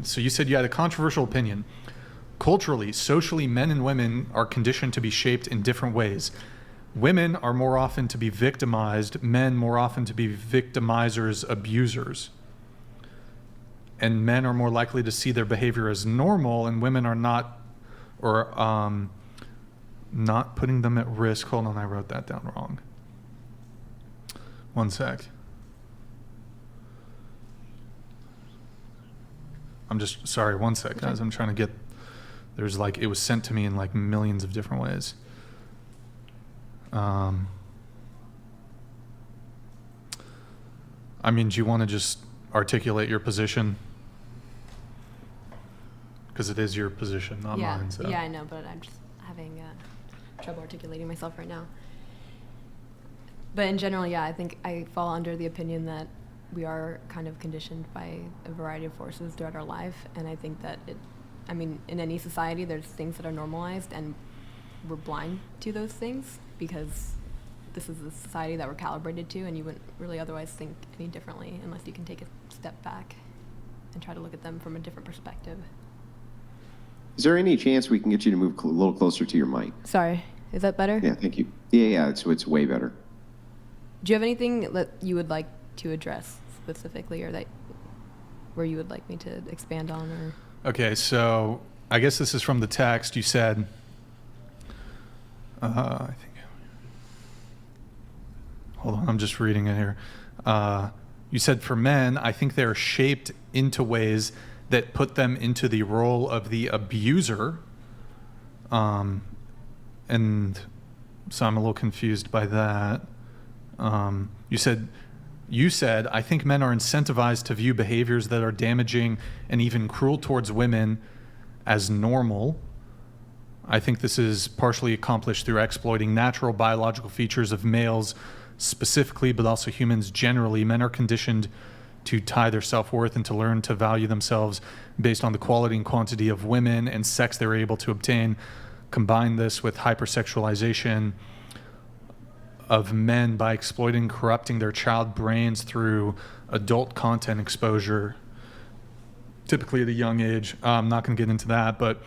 So you said you had a controversial opinion. Culturally, socially, men and women are conditioned to be shaped in different ways. Women are more often to be victimized, men more often to be victimizers, abusers. And men are more likely to see their behavior as normal, and women are not, or not putting them at risk. Hold on, I wrote that down wrong. One sec. I'm just, sorry, one sec, guys. I'm trying to get, there's like, it was sent to me in like millions of different ways. I mean, do you want to just articulate your position? Because it is your position, not mine. So. Yeah, I know, but I'm just having trouble articulating myself right now. But in general, yeah, I think I fall under the opinion that we are kind of conditioned by a variety of forces throughout our life, and I think that in any society, there's things that are normalized, and we're blind to those things because this is the society that we're calibrated to, and you wouldn't really otherwise think any differently unless you can take a step back and try to look at them from a different perspective. Is there any chance we can get you to move a little closer to your mic? Sorry, is that better? Yeah, thank you. Yeah, it's way better. Do you have anything that you would like to address specifically, or that where you would like me to expand on? Or Okay, so I guess this is from the text. You said, I think, hold on, I'm just reading it here. You said, for men, I think they're shaped into ways that put them into the role of the abuser. And so I'm a little confused by that. You said, I think men are incentivized to view behaviors that are damaging and even cruel towards women as normal. I think this is partially accomplished through exploiting natural biological features of males specifically, but also humans generally. Men are conditioned to tie their self-worth and to learn to value themselves based on the quality and quantity of women and sex they're able to obtain. Combine this with hypersexualization of men by exploiting and corrupting their child brains through adult content exposure, typically at a young age. I'm not going to get into that, but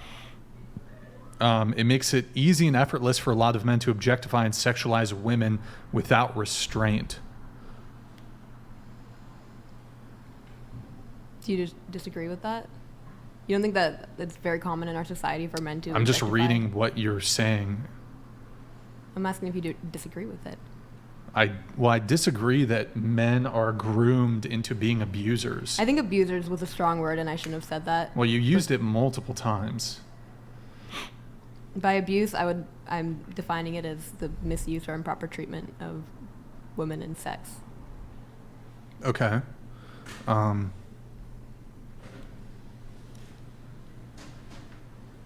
it makes it easy and effortless for a lot of men to objectify and sexualize women without restraint. do you disagree with that? You don't think that it's very common in our society for men to I'm just objectify? reading what you're saying. I'm asking if you disagree with it. I disagree that men are groomed into being abusers. I think abusers was a strong word, and I shouldn't have said that. Well, you used it multiple times. By abuse, I'm defining it as the misuse or improper treatment of women in sex. Okay.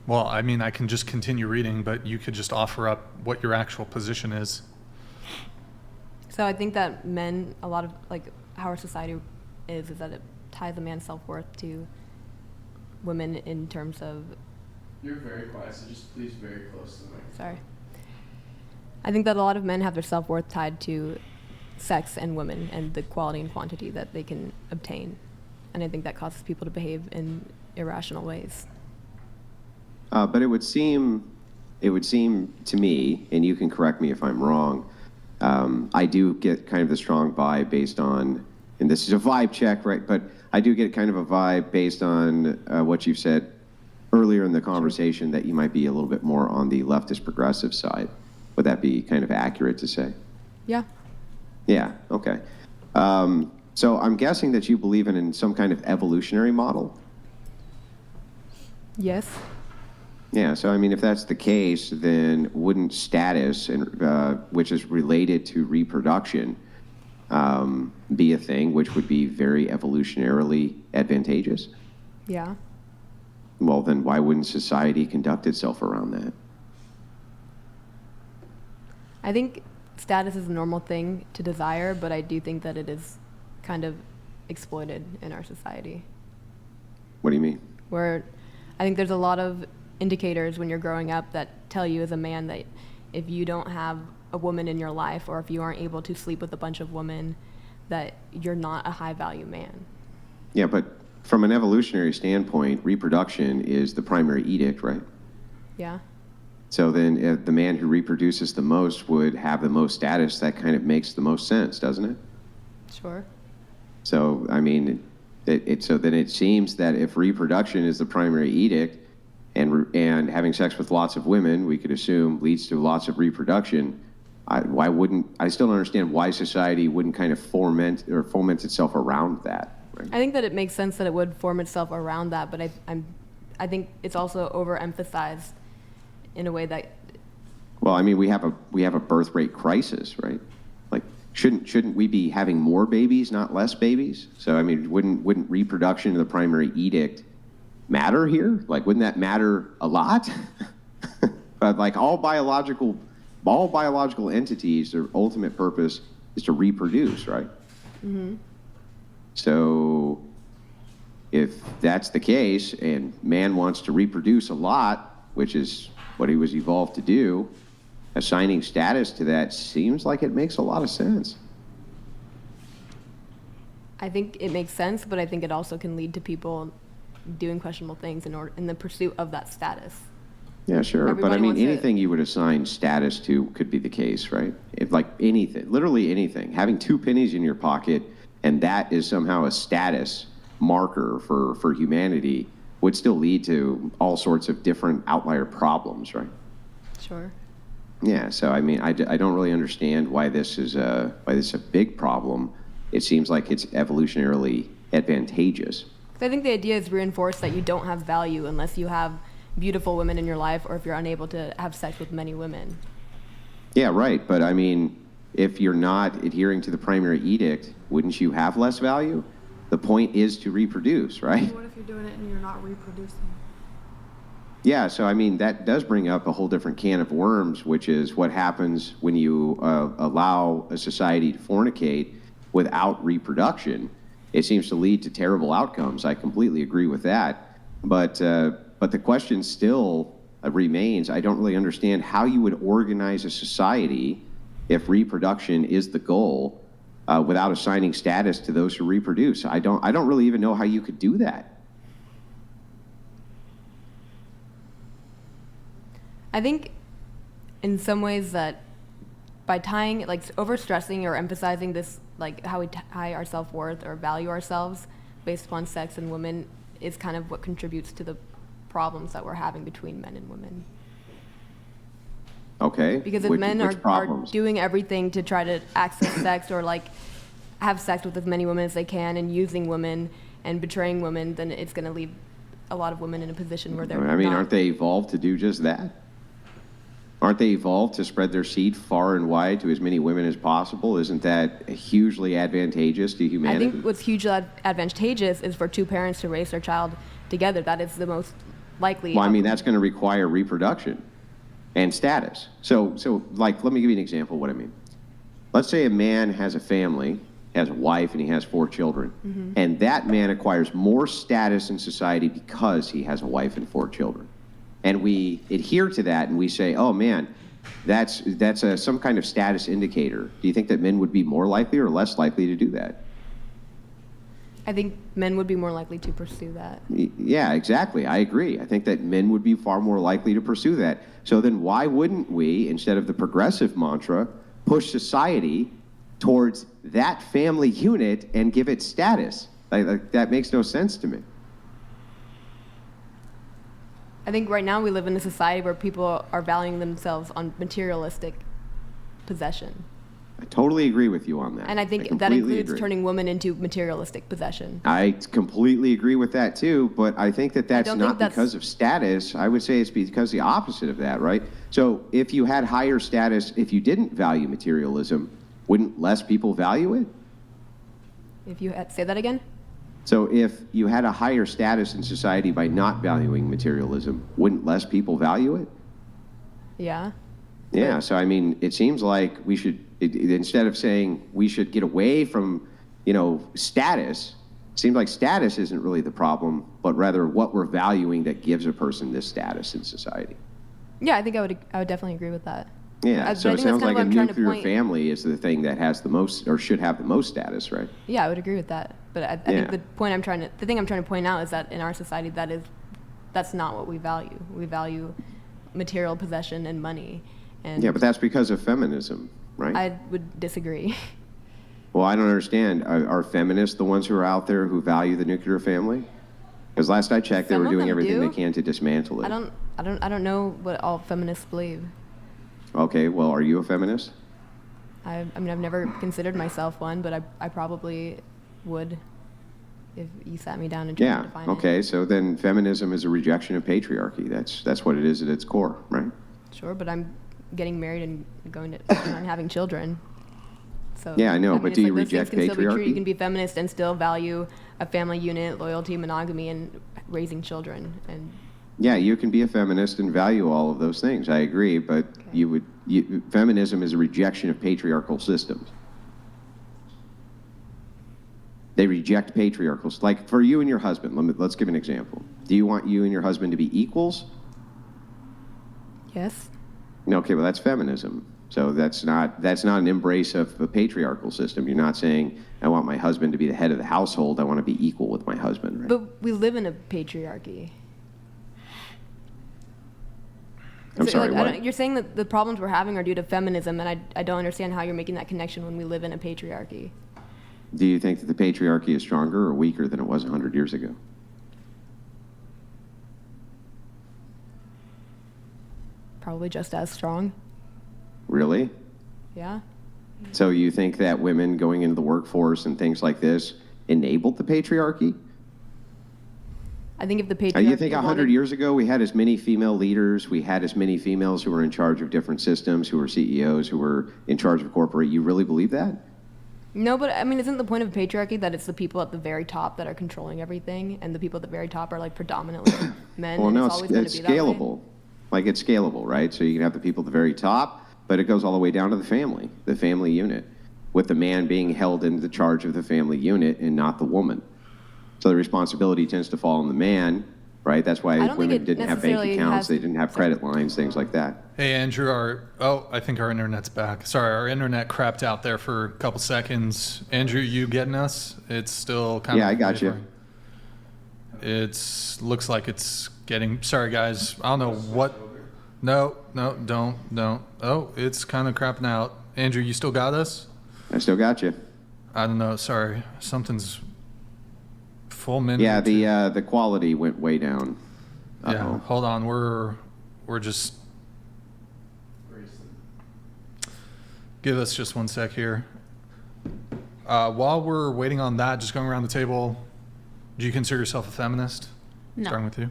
Well, I mean, I can just continue reading, but you could just offer up what your actual position is. So I think that men, a lot of, like, how our society is that it ties a man's self-worth to women in terms of... You're very quiet, so just please very close to the mic. Sorry. I think that a lot of men have their self-worth tied to sex and women and the quality and quantity that they can obtain. And I think that causes people to behave in irrational ways. But it would seem to me, and you can correct me if I'm wrong, I do get kind of the strong vibe based on, and this is a vibe check, right? But I do get kind of a vibe based on what you've said earlier in the conversation, that you might be a little bit more on the leftist progressive side. Would that be kind of accurate to say? Yeah. Yeah, okay. So I'm guessing that you believe in some kind of evolutionary model? Yes. Yeah, so I mean, if that's the case, then wouldn't status, which is related to reproduction, be a thing which would be very evolutionarily advantageous? Yeah. Well, then why wouldn't society conduct itself around that? I think status is a normal thing to desire, but I do think that it is kind of exploited in our society. What do you mean? Where I think there's a lot of indicators when you're growing up that tell you as a man that if you don't have a woman in your life, or if you aren't able to sleep with a bunch of women, that you're not a high value man. Yeah, but from an evolutionary standpoint, reproduction is the primary edict, right? Yeah. So then if the man who reproduces the most would have the most status. That kind of makes the most sense, doesn't it? Sure. So, I mean, so then it seems that if reproduction is the primary edict and having sex with lots of women, we could assume leads to lots of reproduction, why wouldn't, I still don't understand why society wouldn't kind of foment itself around that. Right? I think that it makes sense that it would form itself around that, but I think it's also overemphasized in a way that. Well, I mean, we have a birth rate crisis, right? Like, shouldn't we be having more babies, not less babies? So, I mean, wouldn't reproduction of the primary edict matter here? Like, wouldn't that matter a lot? But like all biological entities, their ultimate purpose is to reproduce, right? Mm-hmm. So if that's the case and man wants to reproduce a lot, which is what he was evolved to do, assigning status to that seems like it makes a lot of sense. I think it makes sense, but I think it also can lead to people doing questionable things in the pursuit of that status. Yeah, sure. Everybody but I mean, wants to- anything you would assign status to could be the case, right? If like anything, literally anything, having 2 pennies in your pocket and that is somehow a status marker for humanity would still lead to all sorts of different outlier problems, right? Sure. Yeah, so I mean, I don't really understand why this is a big problem. It seems like it's evolutionarily advantageous. I think the idea is reinforced that you don't have value unless you have beautiful women in your life or if you're unable to have sex with many women. Yeah, right. But I mean, if you're not adhering to the primary edict, wouldn't you have less value? The point is to reproduce, right? What if you're doing it and you're not reproducing? Yeah, so I mean, that does bring up a whole different can of worms, which is what happens when you allow a society to fornicate without reproduction. It seems to lead to terrible outcomes. I completely agree with that. But the question still remains, I don't really understand how you would organize a society if reproduction is the goal without assigning status to those who reproduce. I don't really even know how you could do that. I think in some ways that by tying, like overstressing or emphasizing this, like how we tie our self-worth or value ourselves based upon sex and women is kind of what contributes to the problems that we're having between men and women. Okay. Because if Which men are problems? doing everything to try to access sex or like have sex with as many women as they can and using women and betraying women, then it's going to leave a lot of women in a position where they're I mean, not. aren't they evolved to do just that? Aren't they evolved to spread their seed far and wide to as many women as possible? Isn't that hugely advantageous to I humanity? think what's hugely advantageous is for 2 parents to raise their child together. That is the most likely. Well, I mean, that's going to require reproduction and status. So like, let me give you an example of what I mean. Let's say a man has a family, has a wife, and he has 4 children. Mm-hmm. And that man acquires more status in society because he has a wife and 4 children. And we adhere to that and we say, oh man, that's some kind of status indicator. Do you think that men would be more likely or less likely to do that? I think men would be more likely to pursue that. Yeah, exactly. I agree. I think that men would be far more likely to pursue that. So then why wouldn't we, instead of the progressive mantra, push society towards that family unit and give it status? Like, that makes no sense to me. I think right now we live in a society where people are valuing themselves on materialistic possession. I totally agree with you on that. And I think that completely includes agree. turning women into materialistic possession. I completely agree with that too, but I think that that's don't not think that's- because of status. I would say it's because the opposite of that, right? So if you had higher status, if you didn't value materialism, wouldn't less people value it? If you say that again? So if you had a higher status in society by not valuing materialism, wouldn't less people value it? Yeah. Yeah, so I mean, it seems like we should, instead of saying we should get away from, status, it seems like status isn't really the problem, but rather what we're valuing that gives a person this status in society. Yeah, I think I would definitely agree with that. Yeah, But so I it think that's sounds kind like of what a I'm trying to nuclear point- family is the thing that has the most, or should have the most status, right? Yeah, I would agree with that. But I Yeah. think the thing I'm trying to point out is that in our society, that's not what we value. We value material possession and money. And Yeah, but that's because of feminism, right? I would disagree. Well, I don't understand. Are feminists the ones who are out there who value the nuclear family? Because last I checked, they Some were of doing them everything do. they can to dismantle it. I don't know what all feminists believe. Okay, well, are you a feminist? I mean, I've never considered myself one, but I probably would if you sat me down and tried to Yeah. define Okay, so then feminism is a rejection of patriarchy. That's what it is at its core, right? it. Sure, but I'm getting married and going to and having children. So Yeah, I know, mean, but it's do you those things reject can still be true. patriarchy? You can be feminist and still value a family unit, loyalty, monogamy, and raising children. And Yeah, you can be a feminist and value all of those things. I agree, but feminism is a rejection of patriarchal systems. They reject patriarchal. Like for you and your husband, let's give an example. Do you want you and your husband to be equals? yes, Okay, well that's feminism. So that's not an embrace of a patriarchal system. You're not saying I want my husband to be the head of the household. I want to be equal with my husband. Right? but we live in a patriarchy. I'm So, sorry. like, What? you're saying that the problems we're having are due to feminism, and I don't understand how you're making that connection when we live in a patriarchy. Do you think that the patriarchy is stronger or weaker than it was 100 years ago? Probably just as strong. Really? Yeah. So you think that women going into the workforce and things like this enabled the patriarchy? I think if the patriarchy You think 100 years ago we had as many female leaders, we had as many females who were in charge of different systems, who were CEOs, who were in charge of corporate, you really believe that? No, but I mean, isn't the point of patriarchy that it's the people at the very top that are controlling everything, and the people at the very top are like predominantly men? Well, and no, it's always going it's to be that way? scalable. Like it's scalable, right? So you can have the people at the very top, but it goes all the way down to the family unit, with the man being held in the charge of the family unit and not the woman. So the responsibility tends to fall on the man, right? That's why I don't think women it didn't have bank necessarily accounts, has- they didn't have credit lines, things like that. Hey, Andrew, I think our internet's back. Sorry, our internet crapped out there for a couple seconds. Andrew, you getting us? It's still kind of... Yeah, I got you. Looks like it's getting... Sorry, guys. I don't know what... No, don't. Oh, it's kind of crapping out. Andrew, you still got us? I still got you. I don't know. Sorry. Something's... Full minute. Yeah, the quality went way down. Yeah, Uh-oh. hold on. We're just... Give us just one sec here. While we're waiting on that, just going around the table, do you consider yourself a feminist? No. Starting with you.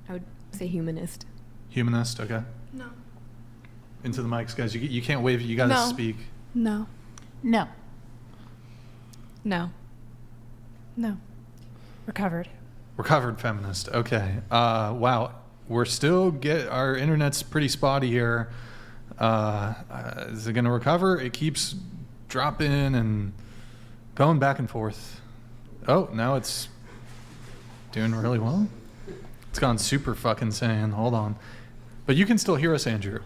I would say humanist. Humanist, okay. No. Into the mics, guys. You can't wave. You got to No. speak. No. No. No. No. Recovered. Recovered feminist. Okay. Wow. We're still our internet's pretty spotty here. Is it going to recover? It keeps dropping and going back and forth. Oh, now it's doing really well. It's gone super fucking saiyan. Hold on. But you can still hear us, Andrew.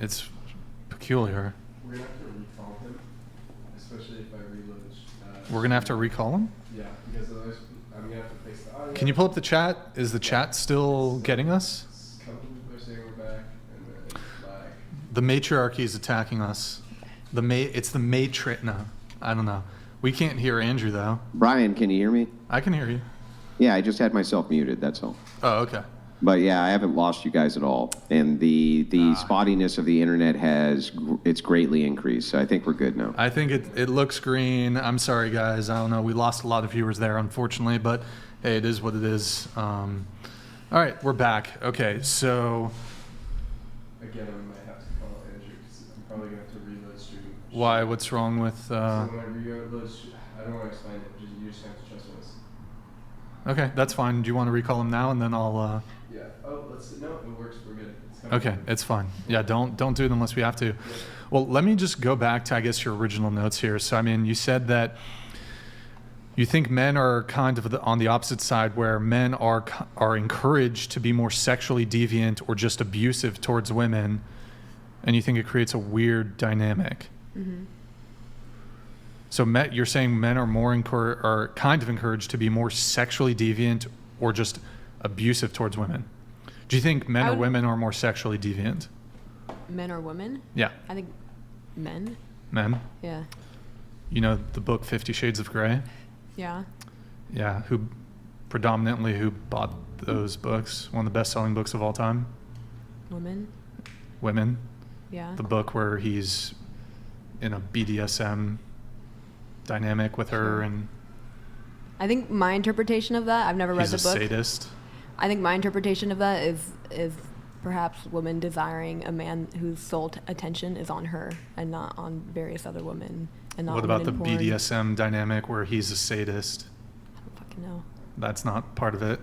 It's peculiar. We're gonna have to recall him, especially if I reload. We're going to have to recall him? Yeah, because otherwise I'm gonna have to place the audio. Can you pull up the chat? Is the chat still getting us? Some people are saying we're back, and then it's lag. The matriarchy is attacking us. It's the matrix. No, I don't know. We can't hear Andrew though. Brian, can you hear me? I can hear you. Yeah, I just had myself muted, that's all. Oh, okay. But yeah, I haven't lost you guys at all. And the spottiness of the internet it's greatly increased. So I think we're good now. I think it looks green. I'm sorry, guys. I don't know. We lost a lot of viewers there, unfortunately, but hey, it is what it is. All right, we're back. Okay, so Again, I might have to call Andrew because I'm probably gonna have to reload stream. why? What's wrong with? So when I reload, I don't want to explain it. You just have to trust us. Okay, that's fine. Do you want to recall him now, and then I'll? Yeah. Oh, no, it works. We're good. It's coming. Okay, it's fine. Yeah, don't do it unless we have to. Well, let me just go back to, I guess, your original notes here. So, I mean, you said that You think men are kind of on the opposite side, where men are encouraged to be more sexually deviant or just abusive towards women, and you think it creates a weird dynamic. Mm-hmm. So you're saying men are kind of encouraged to be more sexually deviant or just abusive towards women. Do you think men or women are more sexually deviant? Men or women? Yeah. I think men. Men? Yeah. You know the book 50 Shades of Grey? Yeah. Yeah, who bought those books? One of the best-selling books of all time? Women. Women. Yeah. The book where he's in a BDSM dynamic with her, and I think my interpretation of that, I've never read the he's a book. sadist. I think my interpretation of that is perhaps women desiring a man whose sole attention is on her and not on various other women. And not What about the women porn. BDSM dynamic where he's a sadist? I don't fucking know. That's not part of it.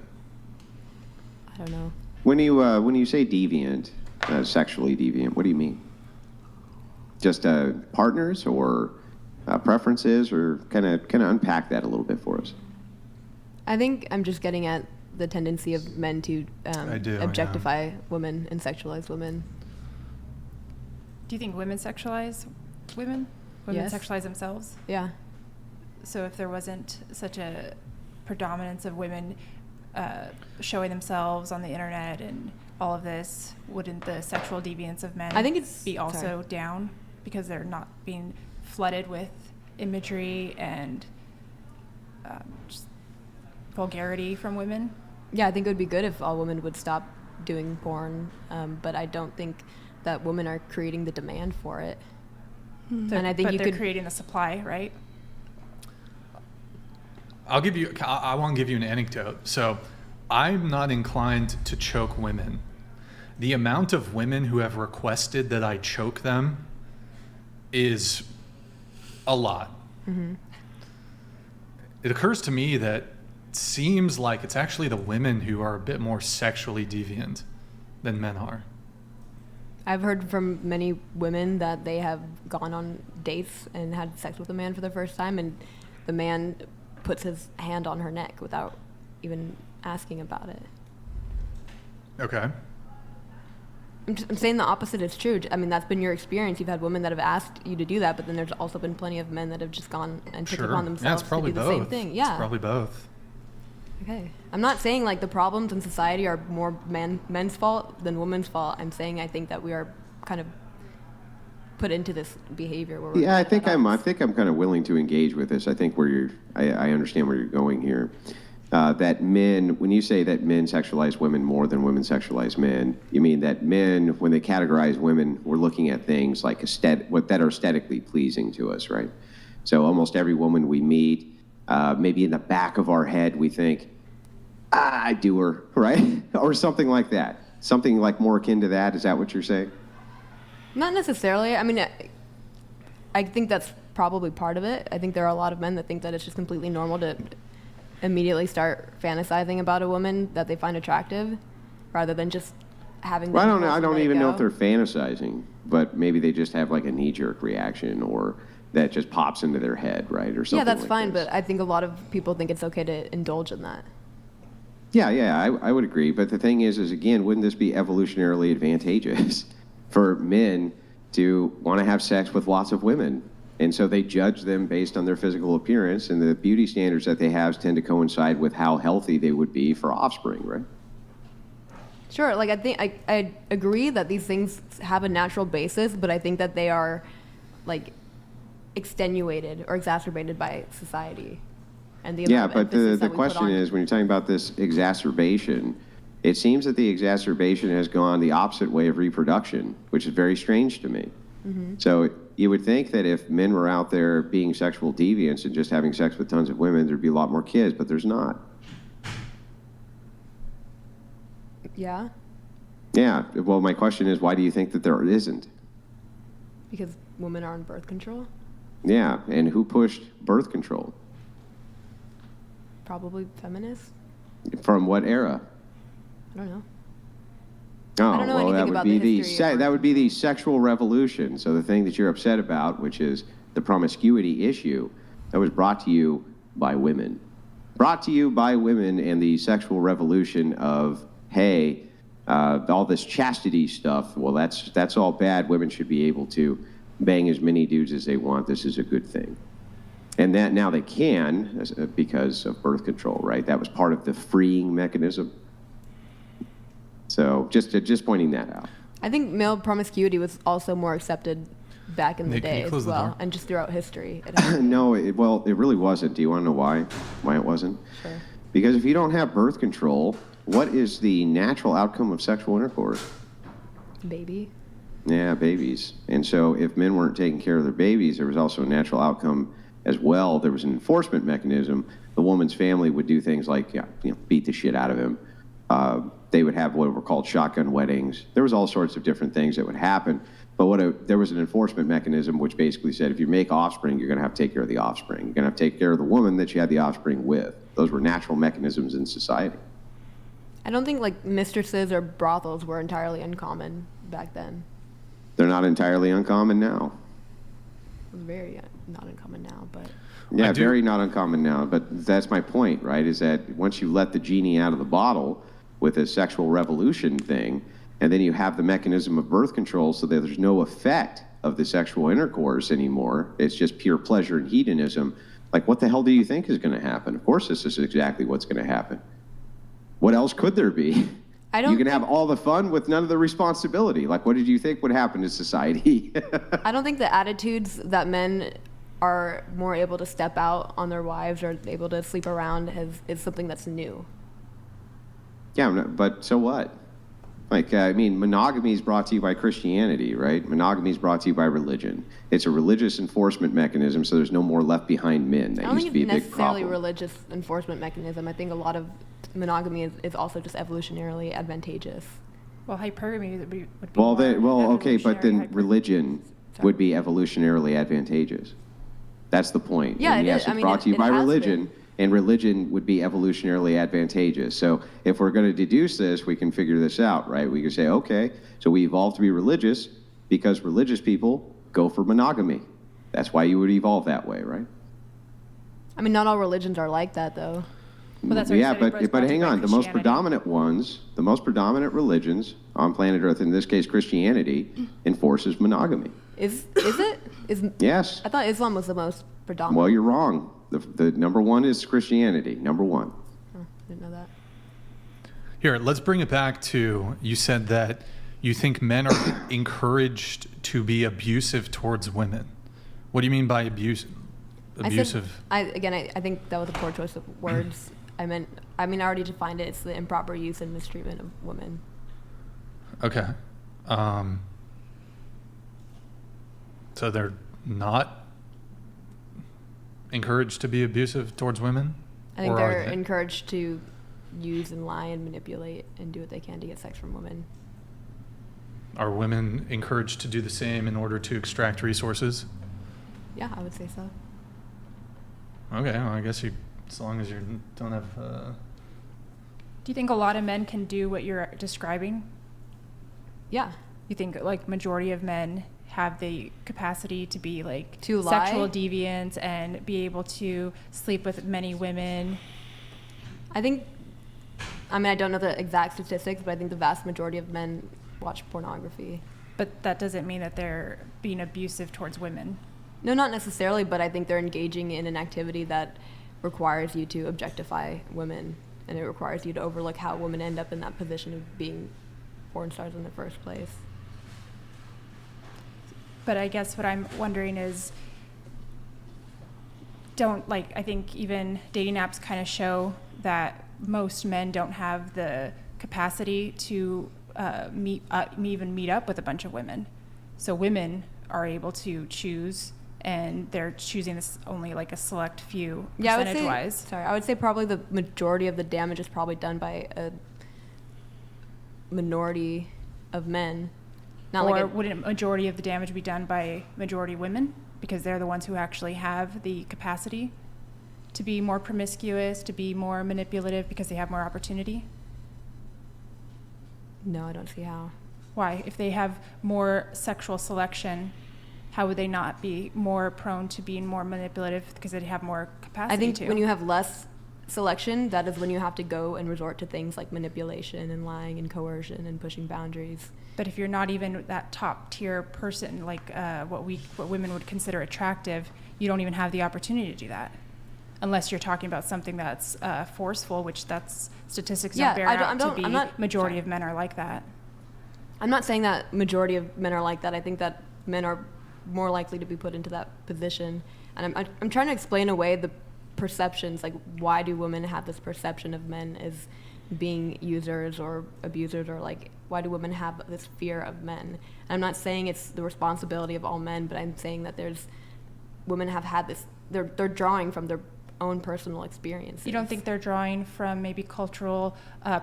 I don't know. When you say deviant, sexually deviant, what do you mean? Just partners or preferences, or kind of unpack that a little bit for us? I think I'm just getting at the tendency of men to objectify women and sexualize women. Do you think women sexualize women? Women Yes. sexualize themselves? Yeah. So if there wasn't such a predominance of women showing themselves on the internet and all of this, wouldn't the sexual deviance of men I think it's- be also sorry. down because they're not being flooded with imagery and just vulgarity from women? Yeah, I think it would be good if all women would stop doing porn, but I don't think that women are creating the demand for it. And I think but you they're could creating the supply, right? I want to give you an anecdote. So I'm not inclined to choke women. The amount of women who have requested that I choke them is a lot. Mm-hmm. It occurs to me that it seems like it's actually the women who are a bit more sexually deviant than men are. I've heard from many women that they have gone on dates and had sex with a man for the first time, and the man puts his hand on her neck without even asking about it. Okay. I'm saying the opposite is true. I mean, that's been your experience. You've had women that have asked you to do that, but then there's also been plenty of men that have just gone and took it Sure. upon Yeah, it's themselves to probably do the both. same thing. Yeah. It's probably both. Okay. I'm not saying like the problems in society are more men's fault than women's fault. I'm saying I think that we are kind of put into this behavior where we're Yeah, I kind of think I'm kind of willing to engage with this. I think I understand where you're going here. That men, when you say that men sexualize women more than women sexualize men, you mean that men, when they categorize women, we're looking at things like that are aesthetically pleasing to us, right? So almost every woman we meet, maybe in the back of our head, we think, I do her, right? Or something like that. Something like more akin to that. Is that what you're saying? Not necessarily. I mean, I think that's probably part of it. I think there are a lot of men that think that it's just completely normal to immediately start fantasizing about a woman that they find attractive, rather than just having. Well, I don't even know if they're fantasizing, but maybe they just have like a knee-jerk reaction, or that just pops into their head, right, or something. Yeah, that's like fine, this. but I think a lot of people think it's okay to indulge in that. Yeah, I would agree. But the thing is again, wouldn't this be evolutionarily advantageous for men to want to have sex with lots of women? And so they judge them based on their physical appearance, and the beauty standards that they have tend to coincide with how healthy they would be for offspring, right? Sure, like I think I agree that these things have a natural basis, but I think that they are like extenuated or exacerbated by society. And the Yeah, amount of but emphasis the that we put question on- is, when you're talking about this exacerbation, it seems that the exacerbation has gone the opposite way of reproduction, which is very strange to me. Mm-hmm. So you would think that if men were out there being sexual deviants and just having sex with tons of women, there'd be a lot more kids, but there's not. Yeah, Yeah, well, my question is, why do you think that there isn't? because women are on birth control, Yeah, and who pushed birth control? probably feminists. From what era? I don't know. Oh, I don't know well, anything that would about be the the history of birth that would be the sexual revolution. So the thing that you're upset about, which is the promiscuity issue, that was brought to you by women. Brought to you by women and the sexual revolution of, hey, all this chastity stuff, well, that's all bad. Women should be able to bang as many dudes as they want. This is a good thing. And that now they can because of birth control, right? That was part of the freeing mechanism. So just pointing that out. I think male promiscuity was also more accepted back in the Nick, can you day close as the well, door? and just throughout history. It has- No, it really wasn't. Do you want to know why it wasn't? Sure. Because if you don't have birth control, what is the natural outcome of sexual intercourse? Baby. Yeah, babies. And so if men weren't taking care of their babies, there was also a natural outcome as well. There was an enforcement mechanism. The woman's family would do things like beat the shit out of him. They would have what were called shotgun weddings. There was all sorts of different things that would happen. But there was an enforcement mechanism which basically said if you make offspring, you're going to have to take care of the offspring. You're going to have to take care of the woman that you had the offspring with. Those were natural mechanisms in society. I don't think like mistresses or brothels were entirely uncommon back then. They're not entirely uncommon now. It was very not uncommon now, but Yeah, I do- very not uncommon now. But that's my point, right? Is that once you let the genie out of the bottle with a sexual revolution thing, and then you have the mechanism of birth control so that there's no effect of the sexual intercourse anymore, it's just pure pleasure and hedonism. Like, what the hell do you think is going to happen? Of course, this is exactly what's going to happen. What else could there be? I don't You can think- have all the fun with none of the responsibility. Like, what did you think would happen to society? I don't think the attitudes that men are more able to step out on their wives or able to sleep around is something that's new. Yeah, but so what? Like, I mean, monogamy is brought to you by Christianity, right? Monogamy is brought to you by religion. It's a religious enforcement mechanism, so there's no more left behind men. That I don't used think to be it's a big necessarily a problem. religious enforcement mechanism. I think a lot of monogamy is also just evolutionarily advantageous. Well, hypergamy would be Well, more okay, but then evolutionary religion Sorry. would be evolutionarily advantageous. That's the point. Yeah, And it yes, is. I it's mean, brought to you it by has religion, been. and religion would be evolutionarily advantageous. So if we're going to deduce this, we can figure this out, right? We can say, okay, so we evolved to be religious because religious people go for monogamy. That's why you would evolve that way, right? I mean, not all religions are like that, though. Well, that's what I Yeah, said, it was but brought to hang by on. The most Christianity. predominant ones, the most predominant religions on planet Earth, in this case Christianity, enforces monogamy. Is it? Yes. I thought Islam was the most predominant. Well, you're wrong. The number one is Christianity. Number one. Oh, didn't know that. Here, let's bring it back to, you said that you think men are encouraged to be abusive towards women. What do you mean by abusive? I think that was a poor choice of words. I mean, I already defined it. It's the improper use and mistreatment of women. Okay. So they're not encouraged to be abusive towards women? I think Or are they're they? encouraged to use and lie and manipulate and do what they can to get sex from women. Are women encouraged to do the same in order to extract resources? Yeah, I would say so. Okay, well, I guess as long as you don't have... Do you think a lot of men can do what you're describing? Yeah. You think like majority of men have the capacity to be like To lie? sexual deviants and be able to sleep with many women? I don't know the exact statistics, but I think the vast majority of men watch pornography. But that doesn't mean that they're being abusive towards women. No, not necessarily, but I think they're engaging in an activity that requires you to objectify women, and it requires you to overlook how women end up in that position of being porn stars in the first place. But I guess what I'm wondering is, I think even dating apps kind of show that most men don't have the capacity to meet up with a bunch of women. So women are able to choose, and they're choosing this only like a select few Yeah, percentage-wise. I would say probably the majority of the damage is probably done by a minority of men. Not Or like a, wouldn't a majority of the damage be done by majority women? Because they're the ones who actually have the capacity to be more promiscuous, to be more manipulative because they have more opportunity? no, I don't see how. Why? If they have more sexual selection how would they not be more prone to being more manipulative because they have more capacity I think to? when you have less selection, that is when you have to go and resort to things like manipulation and lying and coercion and pushing boundaries. But if you're not even that top tier person, like what women would consider attractive, you don't even have the opportunity to do that, unless you're talking about something that's forceful, which that's statistics don't bear out to be. Majority of men are like that. I'm not saying that majority of men are like that. I think that men are more likely to be put into that position, and I'm trying to explain away the perceptions, like why do women have this perception of men as being users or abusers, or like why do women have this fear of men? And I'm not saying it's the responsibility of all men, but I'm saying that women have had this, they're drawing from their own personal experiences. You don't think they're drawing from maybe cultural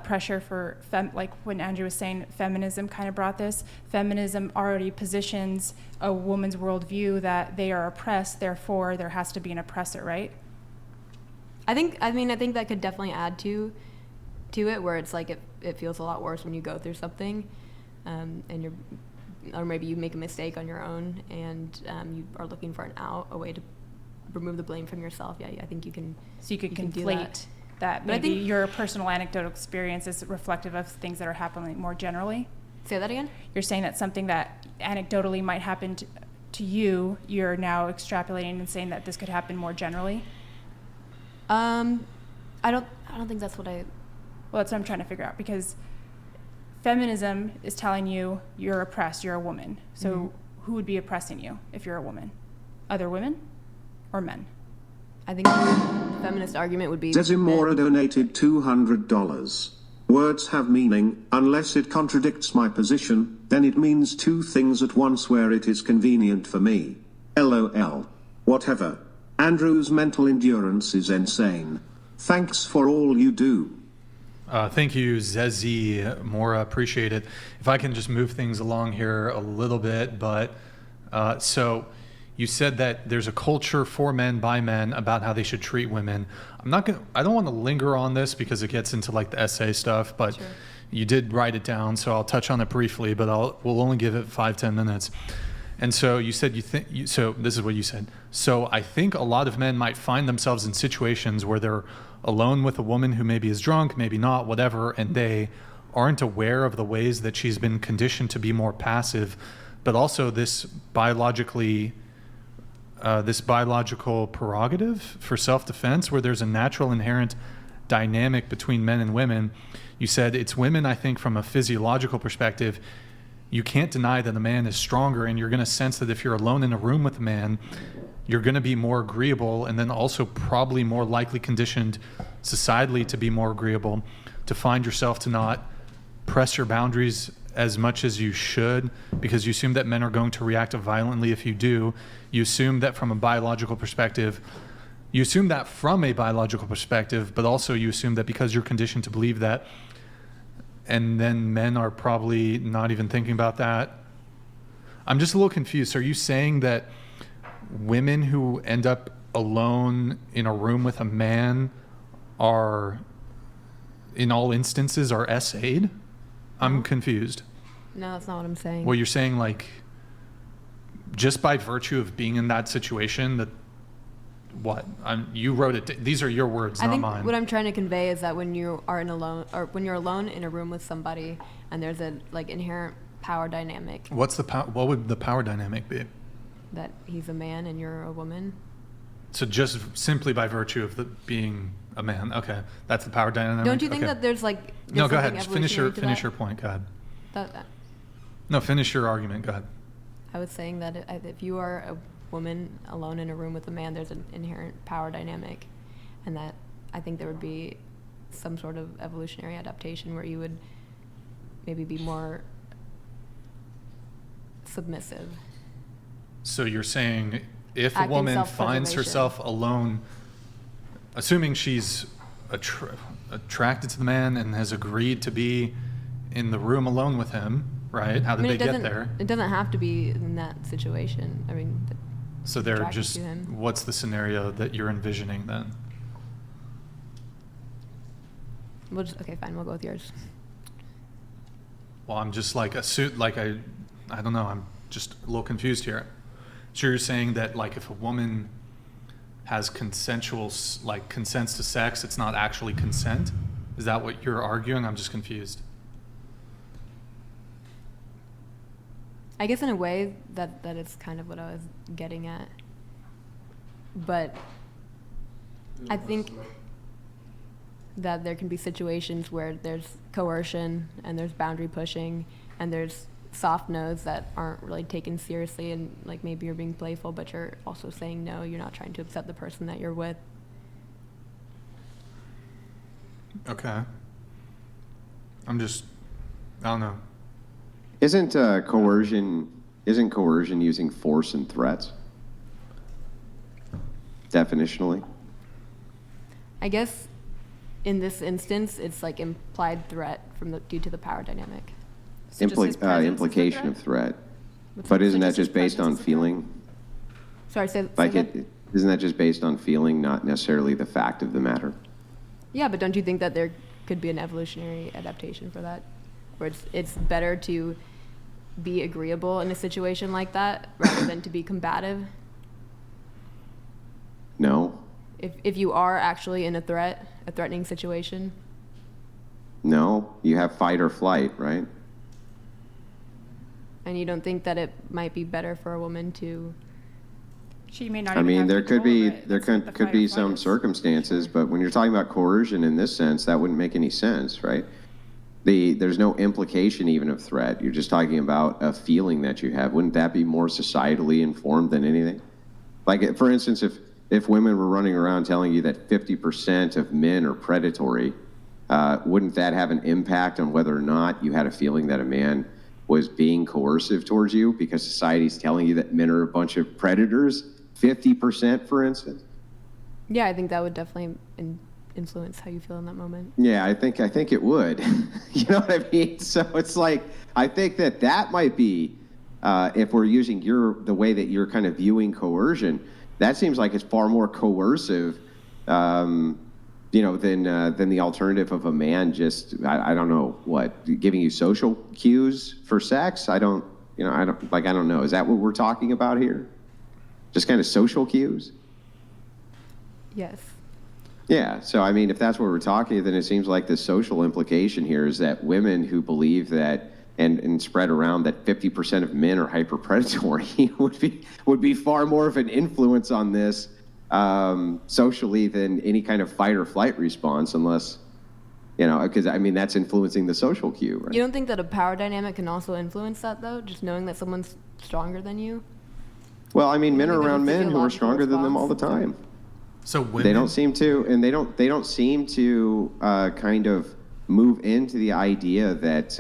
pressure for like when Andrew was saying feminism kind of brought this? Feminism already positions a woman's worldview that they are oppressed, therefore there has to be an oppressor, right? I think that could definitely add to it, where it's like it feels a lot worse when you go through something, and or maybe you make a mistake on your own, and you are looking for an out, a way to remove the blame from yourself. Yeah, I think you can. So you could can do conflate that But I maybe think- your personal anecdotal experience is reflective of things that are happening more generally. Say that again? You're saying that something that anecdotally might happen to you, you're now extrapolating and saying that this could happen more generally? I don't think that's what I. Well, that's what I'm trying to figure out, because feminism is telling you you're oppressed, you're a woman. So who would be oppressing you if you're a woman? Other women or men? I think the feminist argument would be. Zesimora donated $200. Words have meaning, unless it contradicts my position, then it means two things at once where it is convenient for me. LOL. Whatever. Andrew's mental endurance is insane. Thanks for all you do. Thank you, Zezi Mora. Appreciate it. If I can just move things along here a little bit, but so you said that there's a culture for men by men about how they should treat women. I don't want to linger on this because it gets into like the essay stuff, but Sure. You did write it down, so I'll touch on it briefly, but we'll only give it 5-10 minutes. And so you said so this is what you said. So I think a lot of men might find themselves in situations where they're alone with a woman who maybe is drunk, maybe not, whatever, and they aren't aware of the ways that she's been conditioned to be more passive, but also this biological prerogative for self-defense where there's a natural inherent dynamic between men and women. You said it's women, I think, from a physiological perspective. You can't deny that a man is stronger, and you're going to sense that if you're alone in a room with a man, you're going to be more agreeable, and then also probably more likely conditioned societally to be more agreeable, to find yourself to not press your boundaries as much as you should, because you assume that men are going to react violently if you do. You assume that from a biological perspective, but also you assume that because you're conditioned to believe that, and then men are probably not even thinking about that. I'm just a little confused. Are you saying that women who end up alone in a room with a man are, in all instances, are SA'd? I'm confused. No, that's not what I'm saying. Well, you're saying like, just by virtue of being in that situation, that what? You wrote it. These are your words, I not think mine. what I'm trying to convey is that when you are when you're alone in a room with somebody, and there's a like inherent power dynamic. What would the power dynamic be? That he's a man and you're a woman. So just simply by virtue of being a man, okay, that's the power dynamic. Don't you think Okay. that there's like No, go ahead. Just finish evolutionary to your point. Go ahead. that? No, finish your argument. Go ahead. I was saying that if you are a woman alone in a room with a man, there's an inherent power dynamic, and that I think there would be some sort of evolutionary adaptation where you would maybe be more submissive. So you're saying if a Acting woman self-preservation. finds herself alone, assuming she's attracted to the man and has agreed to be in the room alone with him, right? How did they get there? It doesn't have to be in that situation. I mean, So they're attracted just, to him. what's the scenario that you're envisioning then? okay, fine, we'll go with yours. Well, I'm just like I don't know, I'm just a little confused here. So you're saying that like if a woman has consents to sex, it's not actually consent? Is that what you're arguing? I'm just confused. I guess in a way that is kind of what I was getting at. But I think that there can be situations where there's coercion and there's boundary pushing and there's soft no's that aren't really taken seriously, and like maybe you're being playful but you're also saying no, you're not trying to upset the person that you're with. Okay. I don't know. Isn't coercion using force and threats? Definitionally. I guess in this instance it's like implied threat due to the power dynamic. So just his presence is the Implication threat? of threat. What's But that? isn't So that just his just based on presence is the threat? feeling? Sorry, say Like that? isn't that just based on feeling, not necessarily the fact of the matter? Yeah, but don't you think that there could be an evolutionary adaptation for that? Where it's better to be agreeable in a situation like that rather than to be combative? No. If you are actually in a threatening situation? No. You have fight or flight, right? And you don't think that it might be better for a woman to... She may not I even mean, have there could control be of it. there That's what the could fight be or flight some is. circumstances, but when you're talking about coercion in this sense, that wouldn't make any sense, right? There's no implication even of threat. You're just talking about a feeling that you have. Wouldn't that be more societally informed than anything? Like, for instance, if women were running around telling you that 50% of men are predatory, wouldn't that have an impact on whether or not you had a feeling that a man was being coercive towards you because society's telling you that men are a bunch of predators? 50%, for instance? Yeah, I think that would definitely influence how you feel in that moment. Yeah, I think it would. You know what I mean? So it's like, I think that might be, if we're using the way that you're kind of viewing coercion, that seems like it's far more coercive, than the alternative of a man just, I don't know what, giving you social cues for sex. I don't know. Is that what we're talking about here? Just kind of social cues? Yes. Yeah, so I mean, if that's what we're talking, then it seems like the social implication here is that women who believe that and spread around that 50% of men are hyperpredatory would be far more of an influence on this socially than any kind of fight or flight response, unless, because I mean that's influencing the social cue, right? You don't think that a power dynamic can also influence that, though? Just knowing that someone's stronger than you? Well, I mean, men think are there's a around men who are physiological stronger than them all the response? time. So women... They don't seem to, and they don't seem to kind of move into the idea that,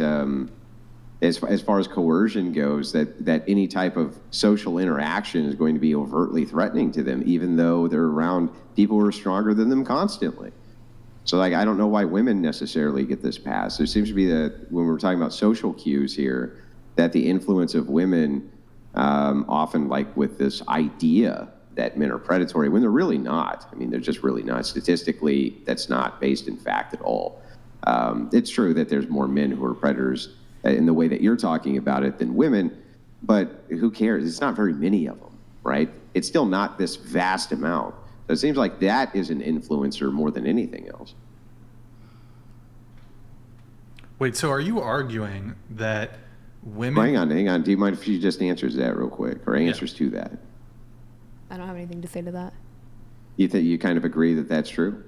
as far as coercion goes, that any type of social interaction is going to be overtly threatening to them, even though they're around people who are stronger than them constantly. So, like, I don't know why women necessarily get this pass. There seems to be when we're talking about social cues here, that the influence of women, often like with this idea that men are predatory, when they're really not. I mean, they're just really not. Statistically, that's not based in fact at all. It's true that there's more men who are predators in the way that you're talking about it than women, but who cares? It's not very many of them, right? It's still not this vast amount. So it seems like that is an influencer more than anything else. Wait, so are you arguing that women... Hang on. Do you mind if she just answers that real quick, or answers to that? I don't have anything to say to that. You think you kind of agree that that's true?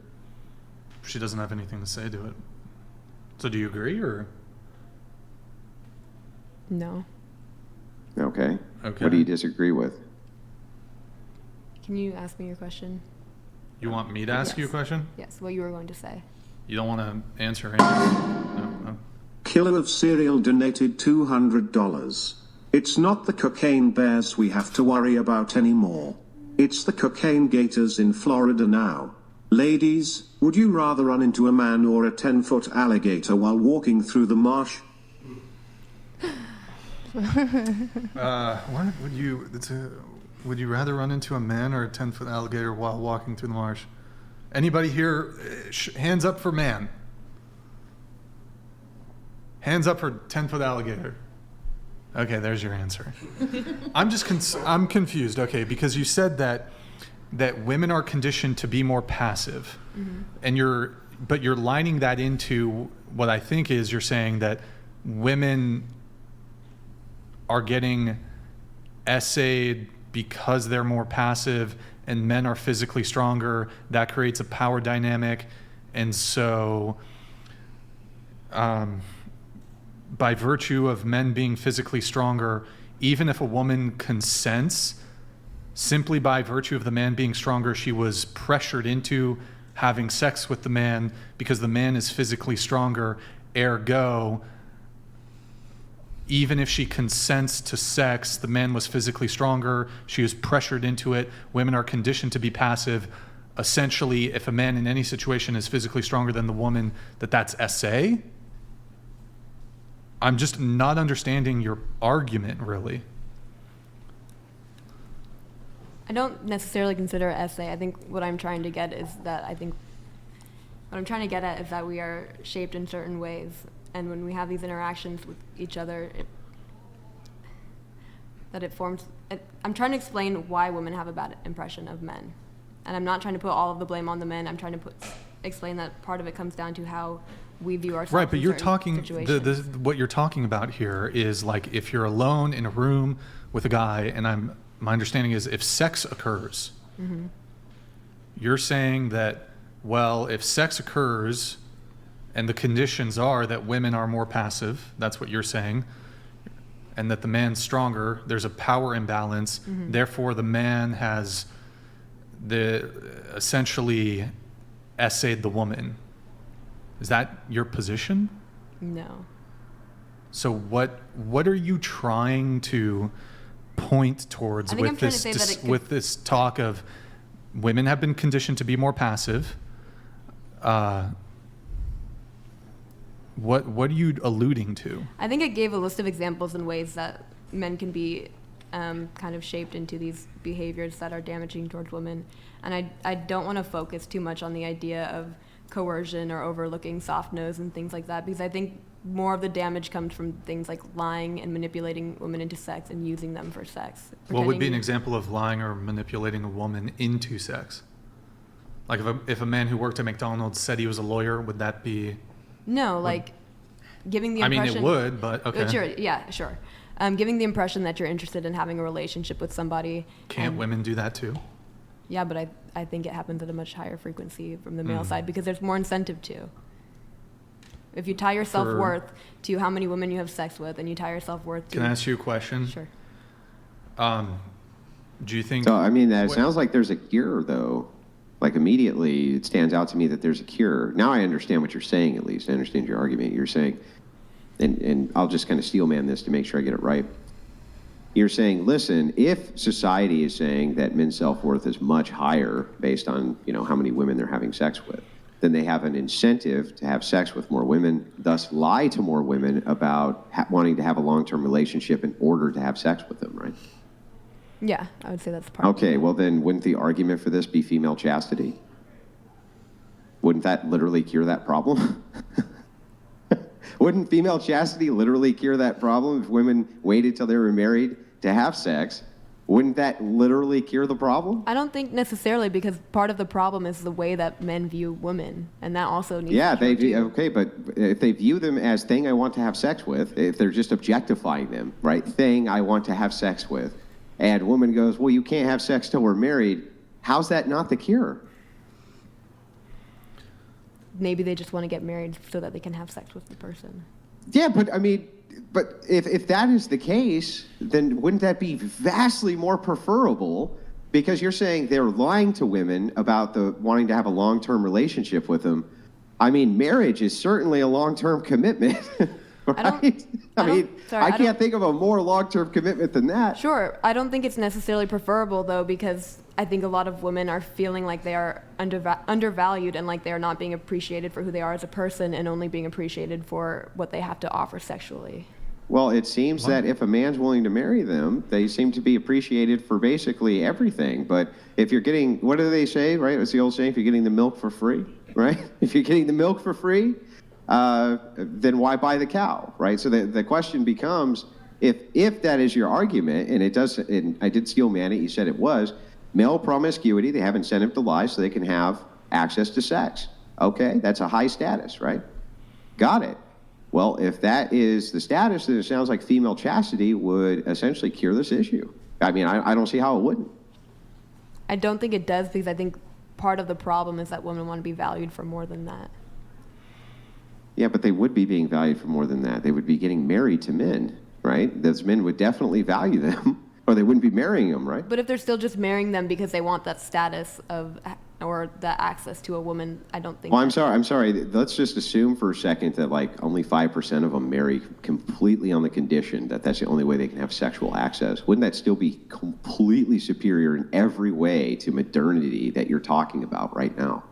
She doesn't have anything to say to it. So do you agree, or... No. Okay. Okay. What do you disagree with? Can you ask me your question? You want me to ask you a Yes. question? Yes, what you were going to say. You don't want to answer anything? No. Killer of Cereal donated $200. It's not the cocaine bears we have to worry about anymore. It's the cocaine gators in Florida now. Ladies, would you rather run into a man or a 10-foot alligator while walking through the marsh? What would you... would you rather run into a man or a 10-foot alligator while walking through the marsh? Anybody here, hands up for man. Hands up for 10-foot alligator. Okay, there's your answer. I'm confused. Okay, because you said that women are conditioned to be more passive, and you're lining that into what I think is you're saying that women are getting essayed because they're more passive, and men are physically stronger. That creates a power dynamic, and so. By virtue of men being physically stronger, even if a woman consents, simply by virtue of the man being stronger, she was pressured into having sex with the man because the man is physically stronger. Ergo, even if she consents to sex, the man was physically stronger, she was pressured into it. Women are conditioned to be passive. Essentially, if a man in any situation is physically stronger than the woman, that's SA? I'm just not understanding your argument, really. I don't necessarily consider essay. I think what I'm trying to get at is that we are shaped in certain ways, and when we have these interactions with each other, I'm trying to explain why women have a bad impression of men, and I'm not trying to put all of the blame on the men. I'm trying to explain that part of it comes down to how we view ourselves. Right, but in you're certain talking, situations. what you're talking about here is like if you're alone in a room with a guy, and my understanding is if sex occurs, you're saying that, well, if sex occurs and the conditions are that women are more passive, that's what you're saying, and that the man's stronger, there's a power imbalance, therefore the man has essentially essayed the woman. Is that your position? No. So what are you trying to point towards with this talk of women have been conditioned to be more passive? What are you alluding to? I think it gave a list of examples and ways that men can be kind of shaped into these behaviors that are damaging towards women. And I don't want to focus too much on the idea of coercion or overlooking soft nose and things like that, because I think more of the damage comes from things like lying and manipulating women into sex and using them for sex. What would be an example of lying or manipulating a woman into sex? Like if a man who worked at McDonald's said he was a lawyer, would that be? No, like giving the impression. I mean, it would, but okay. Sure, yeah, sure. Giving the impression that you're interested in having a relationship with somebody. Can't women do that too? Yeah, but I think it happens at a much higher frequency from the male side because there's more incentive to. If you tie your self-worth to how many women you have sex with, and you tie your self-worth to... Can I ask you a question? Sure. Do you think... So, I mean, that sounds like there's a cure, though. Like, immediately, it stands out to me that there's a cure. Now I understand what you're saying, at least. I understand your argument. You're saying, and I'll just kind of steel man this to make sure I get it right. You're saying, listen, if society is saying that men's self-worth is much higher based on, how many women they're having sex with, then they have an incentive to have sex with more women, thus lie to more women about wanting to have a long-term relationship in order to have sex with them, right? Yeah, I would say that's part Okay, well then wouldn't the argument for this be female chastity? Wouldn't that literally cure that problem? Wouldn't female chastity literally cure that problem if women waited till they were married to have sex? Wouldn't that literally cure the problem? I don't think necessarily, because part of the problem is the way that men view women, and that also needs to be cured. Okay, but if they view them as thing I want to have sex with, if they're just objectifying them, right? Thing I want to have sex with, and woman goes, well, you can't have sex till we're married, how's that not the cure? Maybe they just want to get married so that they can have sex with the person. Yeah, but I mean, but if that is the case, then wouldn't that be vastly more preferable? Because you're saying they're lying to women about the wanting to have a long-term relationship with them. I mean, marriage is certainly a long-term commitment, right? I can't think of a more long-term commitment than that. Sure. I don't think it's necessarily preferable, though, because I think a lot of women are feeling like they are undervalued and like they are not being appreciated for who they are as a person and only being appreciated for what they have to offer sexually. Well, it seems that if a man's willing to marry them, they seem to be appreciated for basically everything. But if you're getting, what do they say, right? It's the old saying, if you're getting the milk for free, right? If you're getting the milk for free, then why buy the cow, right? So the question becomes, if that is your argument, and it does, and I did steal man it, you said it was, male promiscuity, they have incentive to lie so they can have access to sex. Okay, that's a high status, right? Got it. Well, if that is the status, then it sounds like female chastity would essentially cure this issue. I mean, I don't see how it wouldn't. I don't think it does, because I think part of the problem is that women want to be valued for more than that. Yeah, but they would be being valued for more than that. They would be getting married to men, right? Those men would definitely value them, or they wouldn't be marrying them, right? But if they're still just marrying them because they want that status of, or that access to a woman, I don't think. Well, I'm sorry. Let's just assume for a second that like only 5% of them marry completely on the condition that that's the only way they can have sexual access. Wouldn't that still be completely superior in every way to modernity that you're talking about right now?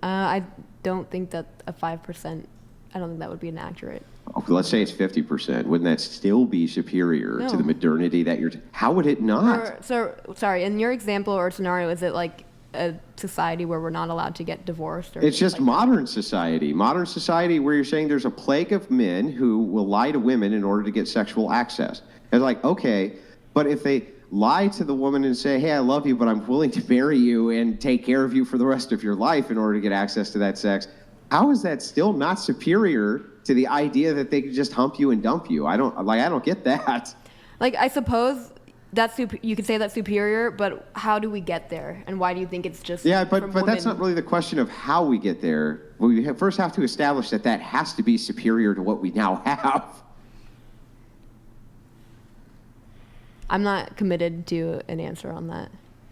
I don't think that a 5%, I don't think that would be inaccurate. Let's say it's 50%. Wouldn't that still be superior to the modernity that you're... How would it not? Sorry, in your example or scenario, is it like a society where we're not allowed to get divorced? Or It's just like modern society. Modern society where you're saying there's a plague of men who will lie to women in order to get sexual access. It's like, okay, but if they lie to the woman and say, hey, I love you, but I'm willing to marry you and take care of you for the rest of your life in order to get access to that sex, how is that still not superior to the idea that they could just hump you and dump you? I don't get that. Like, I suppose that's you could say that's superior, but how do we get there? And why do you think it's just but that's not really the question of how we get there. We first have to establish that that has to be superior to what we now have. I'm not committed to an answer on that.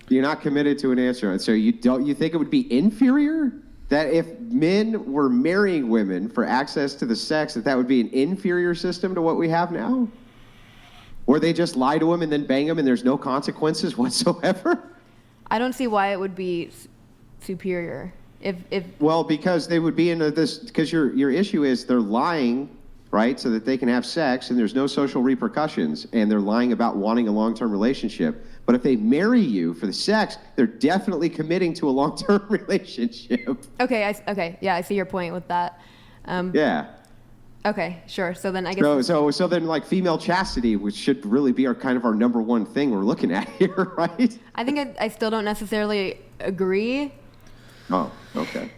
You're not committed to an answer. So you think it would be inferior? That if men were marrying women for access to the sex, that would be an inferior system to what we have now? Or they just lie to them and then bang them and there's no consequences whatsoever? I don't see why it would be superior. Well, because they would be in this, because your issue is they're lying, right, so that they can have sex and there's no social repercussions, and they're lying about wanting a long-term relationship. But if they marry you for the sex, they're definitely committing to a long-term relationship. Okay, yeah, I see your point with that. Yeah. Okay, sure. So then I guess. So then, like, female chastity, which should really be our number one thing we're looking at here, right? I think I still don't necessarily agree. Oh, okay.